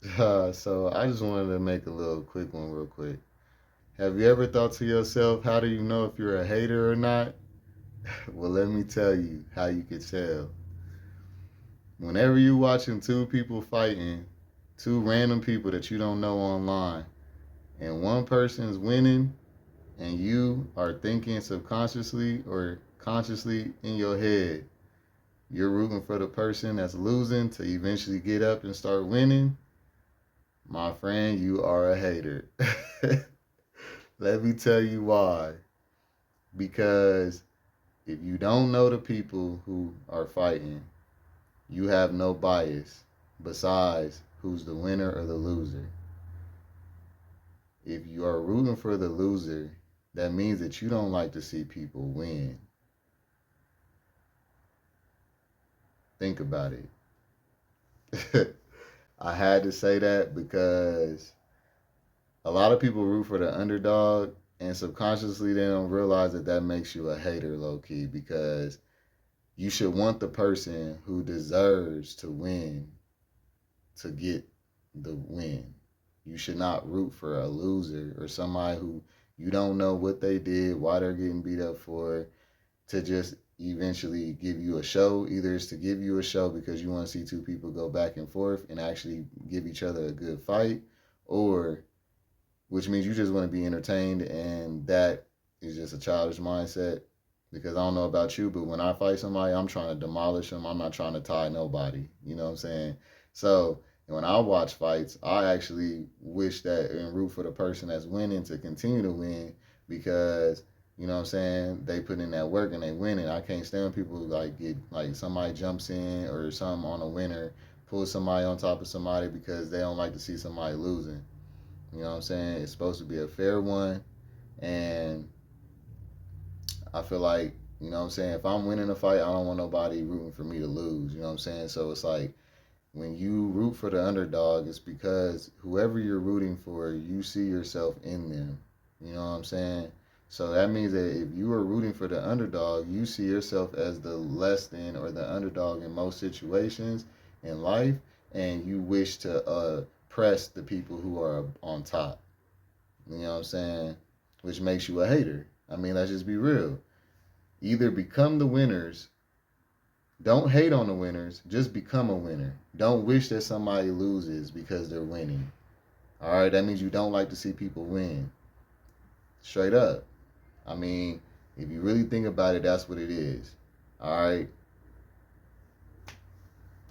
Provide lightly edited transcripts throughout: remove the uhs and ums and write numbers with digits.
So I just wanted to make a little quick one real quick. Have you ever thought to yourself, how do you know if you're a hater or not? Well, let me tell you how you can tell. Whenever you're watching two people fighting, two random people that you don't know online, and one person's winning, and you are thinking subconsciously or consciously in your head, you're rooting for the person that's losing to eventually get up and start winning, my friend, you are a hater. Let me tell you why. Because if you don't know the people who are fighting, you have no bias besides who's the winner or the loser. If you are rooting for the loser, that means that you don't like to see people win. Think about it. I had to say that because a lot of people root for the underdog, and subconsciously they don't realize that that makes you a hater, low key, because you should want the person who deserves to win to get the win. You should not root for a loser or somebody who you don't know what they did, why they're getting beat up for, to just eventually give you a show. Either it's to give you a show because you want to see two people go back and forth and actually give each other a good fight, or which means you just want to be entertained, and that is just a childish mindset. Because I don't know about you, but when I fight somebody, I'm trying to demolish them. I'm not trying to tie nobody. You know what I'm saying? So when I watch fights, I actually wish that and root for the person that's winning to continue to win, because you know what I'm saying, they put in that work and they win it. I can't stand people who like get like somebody jumps in or something on a winner, pulls somebody on top of somebody because they don't like to see somebody losing. You know what I'm saying? It's supposed to be a fair one. And I feel like, you know what I'm saying, if I'm winning a fight, I don't want nobody rooting for me to lose. You know what I'm saying? So it's like when you root for the underdog, it's because whoever you're rooting for, you see yourself in them. You know what I'm saying? So that means that if you are rooting for the underdog, you see yourself as the less than or the underdog in most situations in life, and you wish to press the people who are on top. You know what I'm saying? Which makes you a hater. I mean, let's just be real. Either become the winners, don't hate on the winners, just become a winner. Don't wish that somebody loses because they're winning. All right, that means you don't like to see people win. Straight up. I mean, if you really think about it, that's what it is. All right,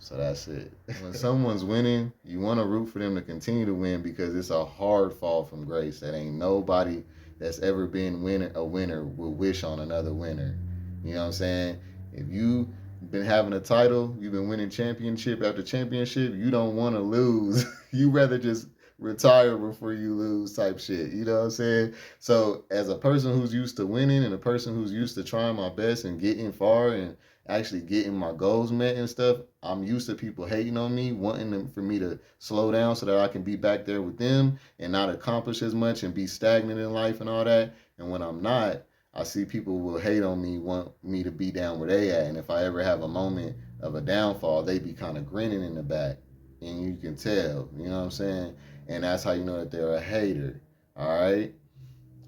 so that's it. When someone's winning, you want to root for them to continue to win because it's a hard fall from grace. That ain't nobody that's ever been a winner will wish on another winner. You know what I'm saying? If you been having a title, you've been winning championship after championship, you don't want to lose. You rather just retire before you lose type shit. You know what I'm saying? So as a person who's used to winning and a person who's used to trying my best and getting far and actually getting my goals met and stuff, I'm used to people hating on me, wanting them for me to slow down so that I can be back there with them and not accomplish as much and be stagnant in life and all that. And when I'm not, I see people will hate on me, want me to be down where they at. And if I ever have a moment of a downfall, they be kind of grinning in the back. And you can tell, you know what I'm saying? And that's how you know that they're a hater. All right?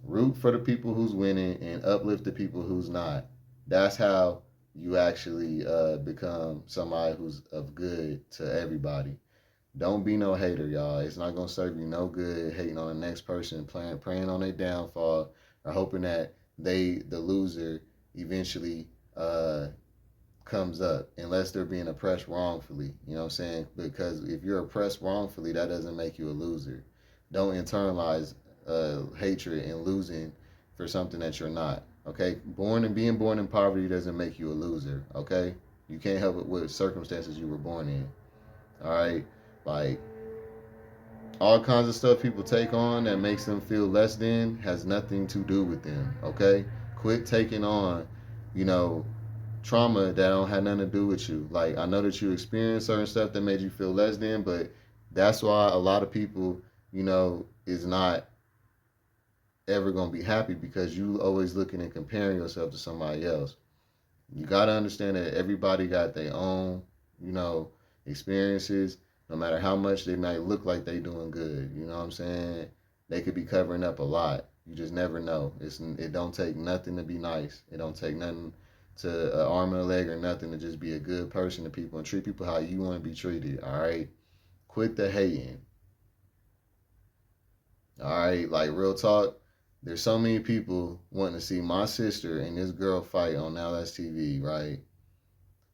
Root for the people who's winning and uplift the people who's not. That's how you actually become somebody who's of good to everybody. Don't be no hater, y'all. It's not gonna serve you no good hating on the next person, praying on their downfall, or hoping that the loser, eventually comes up, unless they're being oppressed wrongfully. You know what I'm saying? Because if you're oppressed wrongfully, that doesn't make you a loser. Don't internalize hatred and losing for something that you're not. Okay, being born in poverty doesn't make you a loser. Okay, you can't help it with circumstances you were born in. All right, like all kinds of stuff people take on that makes them feel less than has nothing to do with them. Okay, quit taking on, you know, trauma that don't have nothing to do with you. Like I know that you experienced certain stuff that made you feel less than, but that's why a lot of people, is not ever gonna be happy because you always looking and comparing yourself to somebody else. You gotta understand that everybody got their own, experiences. No matter how much they might look like they doing good, you know what I'm saying? They could be covering up a lot. You just never know. It don't take nothing to be nice. It don't take nothing to an arm and a leg or nothing to just be a good person to people and treat people how you want to be treated. All right, quit the hating. All right, like real talk. There's so many people wanting to see my sister and this girl fight on Now That's TV, right?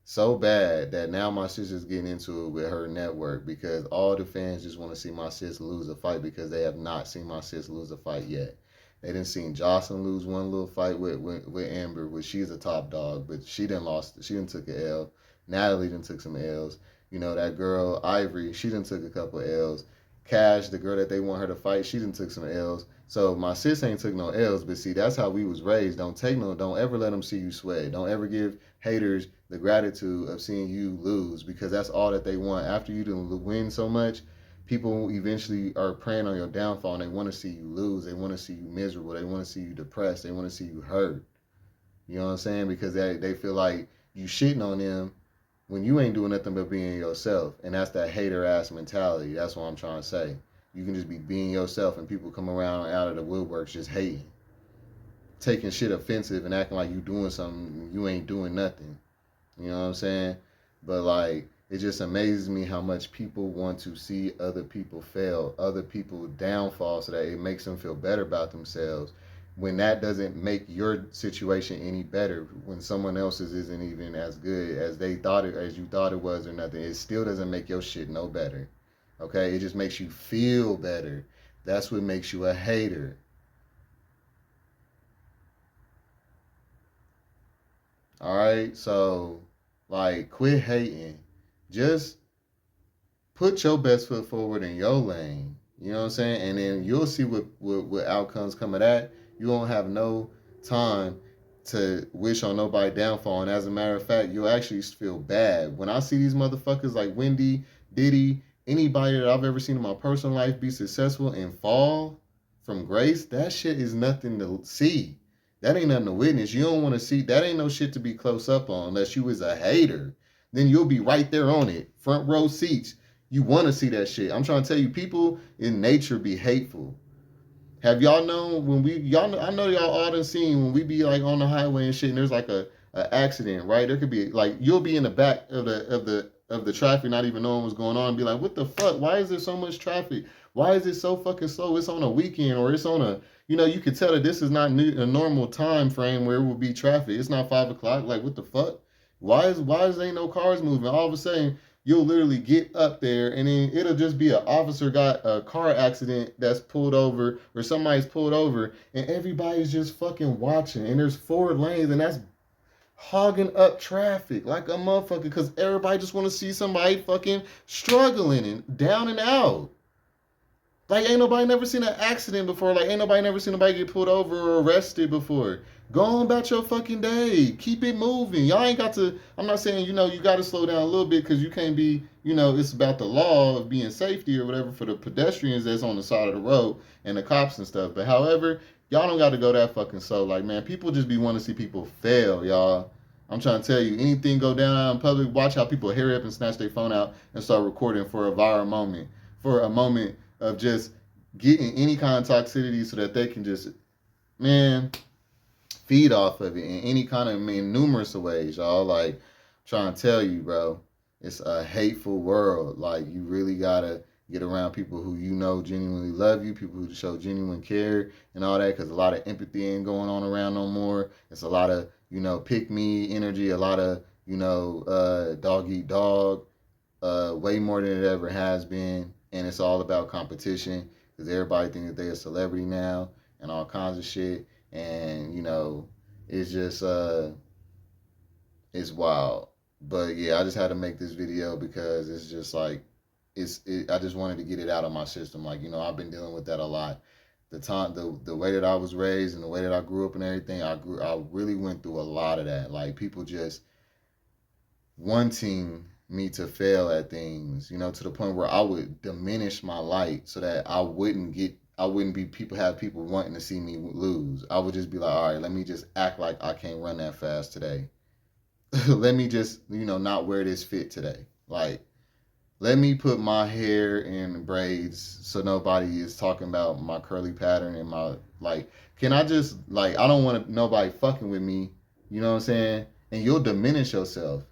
So bad that now my sister's getting into it with her network because all the fans just want to see my sis lose a fight because they have not seen my sis lose a fight yet. They didn't see Jocelyn lose one little fight with Amber, which she's a top dog, but she didn't lost. She didn't took an L. Natalie didn't took some L's. You know that girl Ivory, she didn't took a couple L's. Cash, the girl that they want her to fight, she didn't took some L's. So my sis ain't took no L's, but see that's how we was raised. Don't ever let them see you sweat. Don't ever give haters the gratitude of seeing you lose because that's all that they want. After you win so much, people eventually are preying on your downfall and they want to see you lose. They want to see you miserable. They want to see you depressed. They want to see you hurt. You know what I'm saying? Because they feel like you shitting on them when you ain't doing nothing but being yourself. And that's that hater ass mentality. That's what I'm trying to say. You can just be being yourself and people come around out of the woodworks just hating, taking shit offensive and acting like you doing something. You ain't doing nothing. You know what I'm saying? But like, it just amazes me how much people want to see other people fail, other people downfall, so that it makes them feel better about themselves. When that doesn't make your situation any better, when someone else's isn't even as good as they thought it, as you thought it was, or nothing, it still doesn't make your shit no better. Okay, it just makes you feel better. That's what makes you a hater. All right, so like, quit hating. Just put your best foot forward in your lane. You know what I'm saying? And then you'll see what outcomes come of that. You won't have no time to wish on nobody downfall. And as a matter of fact, you'll actually feel bad. When I see these motherfuckers like Wendy, Diddy, anybody that I've ever seen in my personal life be successful and fall from grace, that shit is nothing to see. That ain't nothing to witness. You don't want to see that. Ain't no shit to be close up on unless you was a hater. Then you'll be right there on it, front row seats. You want to see that shit. I'm trying to tell you, people in nature be hateful. Have y'all known when I know y'all all done seen when we be like on the highway and shit, and there's like a accident, right? There could be like you'll be in the back of the traffic, not even knowing what's going on, and be like, what the fuck? Why is there so much traffic? Why is it so fucking slow? It's on a weekend or it's on a you could tell that this is not a normal time frame where it will be traffic. It's not 5 o'clock. Like what the fuck? Why is ain't no cars moving? All of a sudden you'll literally get up there and then it'll just be an officer got a car accident that's pulled over or somebody's pulled over and everybody's just fucking watching and there's 4 lanes and that's hogging up traffic like a motherfucker because everybody just want to see somebody fucking struggling and down and out. Like ain't nobody never seen an accident before. Like ain't nobody never seen nobody get pulled over or arrested before. Go on about your fucking day. Keep it moving. Y'all ain't got to. I'm not saying you got to slow down a little bit because you can't be. It's about the law of being safety or whatever for the pedestrians that's on the side of the road and the cops and stuff. But however, y'all don't got to go that fucking slow. Like man, people just be wanting to see people fail, y'all. I'm trying to tell you, anything go down out in public, watch how people hurry up and snatch their phone out and start recording for a viral moment, for a moment of just getting any kind of toxicity so that they can just, man, feed off of it in any kind of, numerous of ways, y'all. Like, I'm trying to tell you, bro, it's a hateful world. Like, you really gotta get around people who genuinely love you, people who show genuine care and all that, because a lot of empathy ain't going on around no more. It's a lot of, pick me energy, a lot of, dog eat dog, way more than it ever has been. And it's all about competition because everybody thinks that they're a celebrity now and all kinds of shit. And, it's just, it's wild. But yeah, I just had to make this video because it's just like, I just wanted to get it out of my system. Like, I've been dealing with that a lot. The way that I was raised and the way that I grew up and everything, I really went through a lot of that. Like people just wanting me to fail at things, to the point where I would diminish my light so that I wouldn't be have people wanting to see me lose. I would just be like, all right, let me just act like I can't run that fast today. Let me just, not wear this fit today. Like, Let me put my hair in braids so nobody is talking about my curly pattern and my like. Can I just like? I don't want nobody fucking with me. You know what I'm saying? And you'll diminish yourself.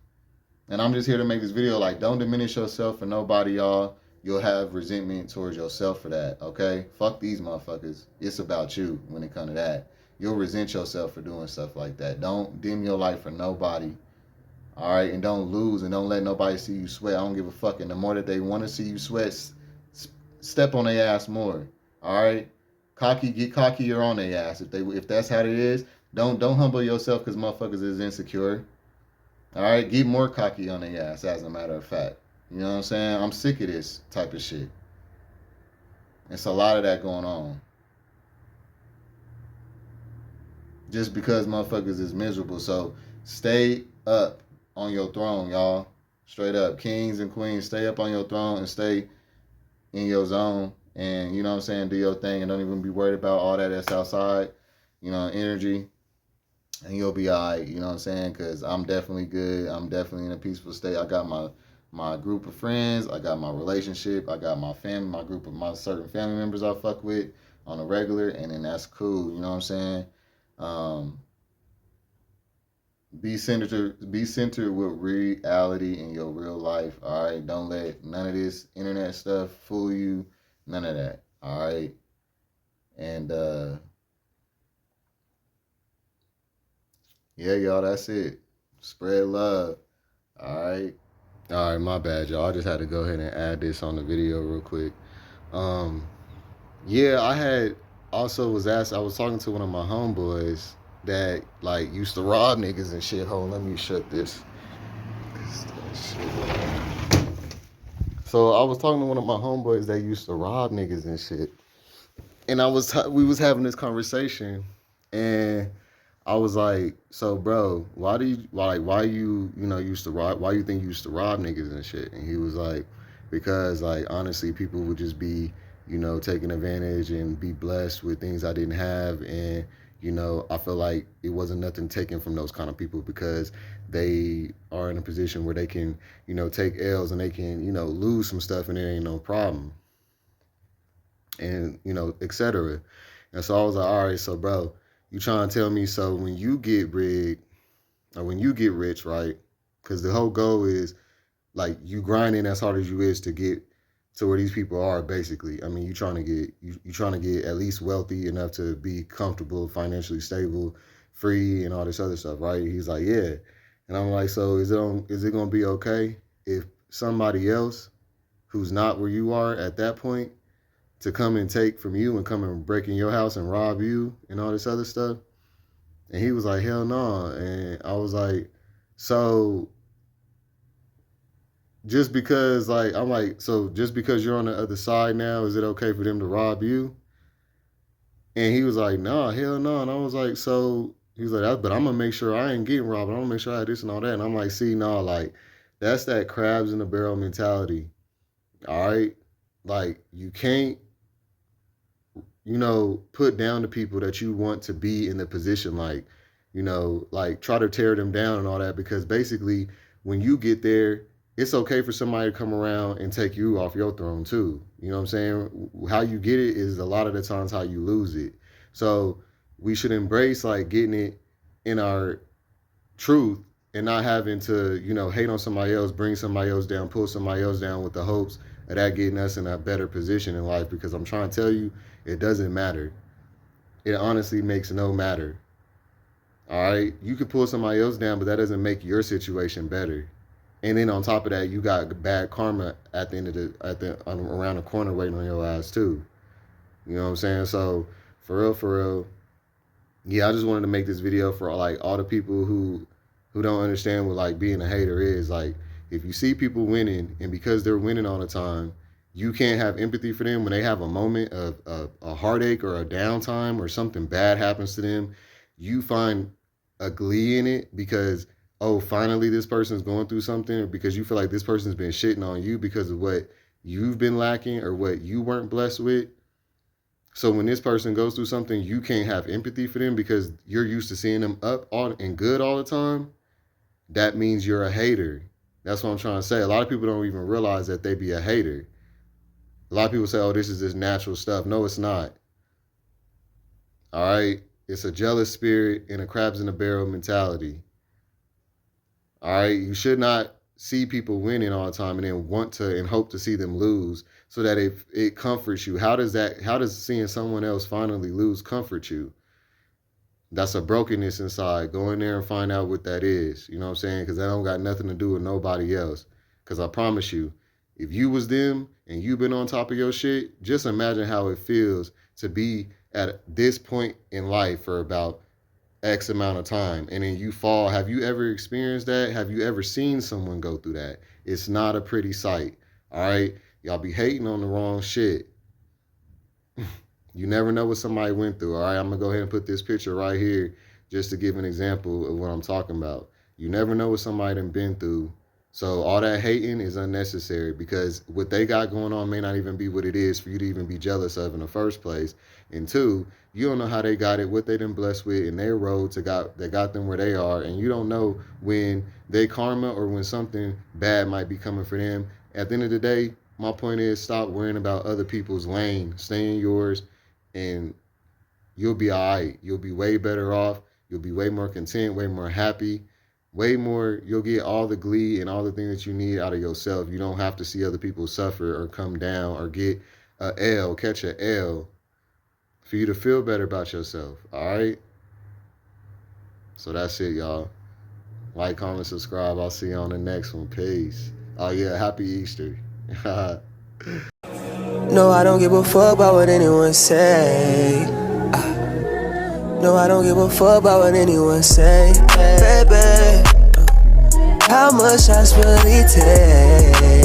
And I'm just here to make this video like, don't diminish yourself for nobody, y'all. You'll have resentment towards yourself for that, okay? Fuck these motherfuckers. It's about you when it comes to that. You'll resent yourself for doing stuff like that. Don't dim your light for nobody, all right? And don't lose and don't let nobody see you sweat. I don't give a fuck. And the more that they want to see you sweat, step on their ass more, all right? Get cockier on their ass. If that's how it is, don't humble yourself because motherfuckers is insecure. All right, get more cocky on their ass, as a matter of fact. You know what I'm saying? I'm sick of this type of shit. It's a lot of that going on. Just because motherfuckers is miserable. So stay up on your throne, y'all. Straight up. Kings and queens, stay up on your throne and stay in your zone. And you know what I'm saying? Do your thing and don't even be worried about all that that's outside. You know, energy. And you'll be all right, you know what I'm saying? Because I'm definitely good. I'm definitely in a peaceful state. I got my group of friends. I got my relationship. I got my family, my group of my certain family members I fuck with on a regular, and then that's cool. You know what I'm saying? Um, be centered with reality in your real life. All right, don't let none of this internet stuff fool you. None of that. All right, and yeah, y'all, that's it. Spread love. All right. All right, my bad, y'all. I just had to go ahead and add this on the video real quick. Um, yeah, I had also was asked. I was talking to one of my homeboys that like used to rob niggas and shit. Hold on, let me shut this. So I was talking to one of my homeboys that used to rob niggas and shit, and we was having this conversation, and I was like, so bro, why you know used to rob, why you think you used to rob niggas and shit? And he was like, because like honestly people would just be, you know, taking advantage and be blessed with things I didn't have. And you know, I feel like it wasn't nothing taken from those kind of people because they are in a position where they can, you know, take L's and they can, you know, lose some stuff and it ain't no problem. And, you know, etc. And so I was like, all right, so bro, you trying to tell me so when you get rig or when you get rich, right? Because the whole goal is like you grinding as hard as you is to get to where these people are. Basically, I mean, you trying to get at least wealthy enough to be comfortable, financially stable, free, and all this other stuff, right? He's like, yeah, and I'm like, so is it gonna be okay if somebody else who's not where you are at that point to come and take from you and come and break in your house and rob you and all this other stuff? And he was like, hell no. And I was like, so just because like I'm like, so just because you're on the other side now, is it okay for them to rob you? And he was like, nah, hell no. And I was like, so he was like, but I'm gonna make sure I ain't getting robbed. I'm gonna make sure I have this and all that. And I'm like, see, no, like that's that crabs in the barrel mentality. All right. Like you can't, you know, put down the people that you want to be in the position, like, you know, like try to tear them down and all that, because basically when you get there, it's okay for somebody to come around and take you off your throne too. You know what I'm saying? How you get it is a lot of the times how you lose it. So we should embrace like getting it in our truth and not having to, you know, hate on somebody else, bring somebody else down, pull somebody else down with the hopes of that getting us in a better position in life. Because I'm trying to tell you, it doesn't matter. It honestly makes no matter. All right, you could pull somebody else down, but that doesn't make your situation better. And then on top of that, you got bad karma at the end of around the corner waiting on your ass too. You know what I'm saying? So for real, yeah, I just wanted to make this video for like all the people who don't understand what like being a hater is. Like if you see people winning and because they're winning all the time, you can't have empathy for them when they have a moment of a heartache or a downtime or something bad happens to them. You find a glee in it because, oh, finally this person's going through something, or because you feel like this person's been shitting on you because of what you've been lacking or what you weren't blessed with. So when this person goes through something, you can't have empathy for them because you're used to seeing them up all and good all the time. That means you're a hater. That's what I'm trying to say. A lot of people don't even realize that they be a hater. A lot of people say, oh, this is just natural stuff. No, it's not. All right? It's a jealous spirit and a crabs in a barrel mentality. All right? You should not see people winning all the time and then want to and hope to see them lose so that it comforts you. How does seeing someone else finally lose comfort you? That's a brokenness inside. Go in there and find out what that is. You know what I'm saying? Because that don't got nothing to do with nobody else. Because I promise you, if you was them and you been on top of your shit, just imagine how it feels to be at this point in life for about X amount of time and then you fall. Have you ever experienced that? Have you ever seen someone go through that? It's not a pretty sight. All right? Y'all be hating on the wrong shit. You never know what somebody went through. All right, I'm going to go ahead and put this picture right here just to give an example of what I'm talking about. You never know what somebody done been through. So all that hating is unnecessary because what they got going on may not even be what it is for you to even be jealous of in the first place. And two, you don't know how they got it, what they done blessed with in their road that got them where they are. And you don't know when they karma or when something bad might be coming for them. At the end of the day, my point is stop worrying about other people's lane. Stay in yours. And you'll be all right. You'll be way better off. You'll be way more content, way more happy, way more. You'll get all the glee and all the things that you need out of yourself. You don't have to see other people suffer or come down or get catch a L for you to feel better about yourself. All right? So that's it, y'all. Like, comment, subscribe. I'll see you on the next one. Peace. Oh, yeah. Happy Easter. No, I don't give a fuck about what anyone say. No, I don't give a fuck about what anyone say. Baby, how much I really take.